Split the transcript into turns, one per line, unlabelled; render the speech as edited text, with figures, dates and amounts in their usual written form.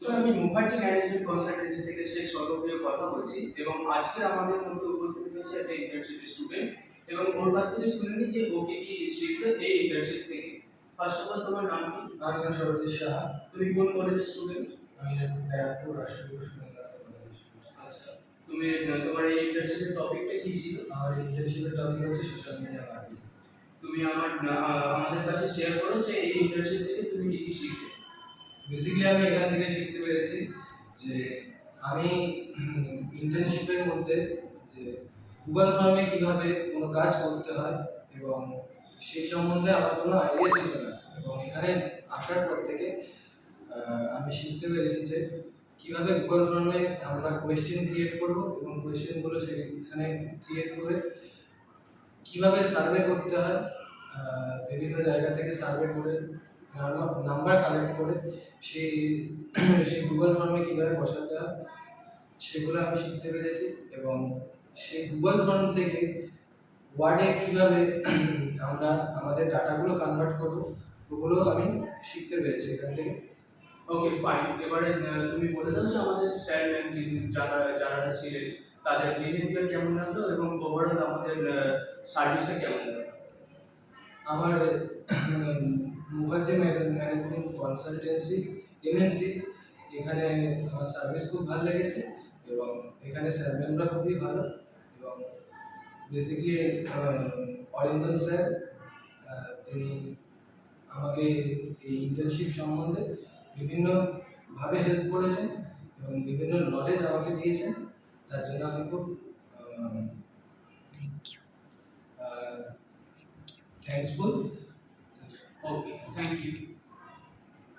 আমি Mukherjee management consultancy থেকে শেখ সর্বপ্রিয় কথা বলছি এবং আজকে আমাদের মধ্যে উপস্থিত হয়েছে একটা ইন্টার্নশিপ স্টুডেন্ট এবং ওর কাছ থেকে শুনে নিই যে ও কি কি শিখবে এই ইন্টার্নশিপ থেকে। ফার্স্ট অফ অল তোমার নাম কি?
আমার নাম সরজিৎ সাহা।
তুমি কোন কলেজের স্টুডেন্ট?
আমি ব্যারাকপুর রাষ্ট্রীয় সুন্দর কলেজ।
আচ্ছা, তুমি তোমার এই ইন্টার্নশিপের টপিকটা কি ছিল?
আমার ইন্টার্নশিপের টপিক হচ্ছে সোশ্যাল মিডিয়া মার্কেটিং।
তুমি আমাদের কাছে শেয়ার করো যে এই ইন্টার্নশিপ থেকে তুমি কি কি শিখবে।
বেসিক্যালি আমি এখান থেকে শিখতে পেরেছি যে আমি ইন্টার্নশিপের মধ্যে যে গুগল ফর্মে কিভাবে কোনো কাজ করতে হয় এবং সেই সম্বন্ধে আমার কোনো আইডিয়া ছিল না, এবং এখানে আসার পর থেকে আমি শিখতে পেরেছি যে কীভাবে গুগল ফর্মে আমরা কোয়েশ্চেন ক্রিয়েট করব এবং কোয়েশ্চেনগুলো সেখানে ক্রিয়েট করে কীভাবে সার্ভে করতে হয়, বিভিন্ন জায়গা থেকে সার্ভে করে নাম্বার কালেক্ট করে সেই সেই গুগল ফর্মে কীভাবে বসাতে হয় সেগুলো আমি শিখতে পেরেছি। এবং সেই গুগল ফর্ম থেকে ওয়ার্ডে কীভাবে আমরা আমাদের ডাটাগুলো কনভার্ট করবো ওগুলো আমি শিখতে পেরেছি এখান থেকে।
ওকে ফাইন, এবারে তুমি বলে দাও যে আমাদের স্যার ম্যাম যারা যারা ছিলেন তাদের বিহেভিয়ার কেমন লাগলো এবং ওভারঅল আমাদের সার্ভিসটা কেমন লাগলো।
আমার মুখার্জি ম্যানেজমেন্ট কনসালটেন্সি এমএমসি এখানে আমার সার্ভিস খুব ভালো লেগেছে এবং এখানে স্যার ম্যামরা খুবই ভালো। এবং বেসিক্যালি অরিন্দম স্যার তিনি আমাকে এই ইন্টার্নশিপ সম্বন্ধে বিভিন্নভাবে হেল্প করেছেন এবং বিভিন্ন নলেজ আমাকে দিয়েছেন, তার জন্য আমি খুব thankful.
Okay, thank you.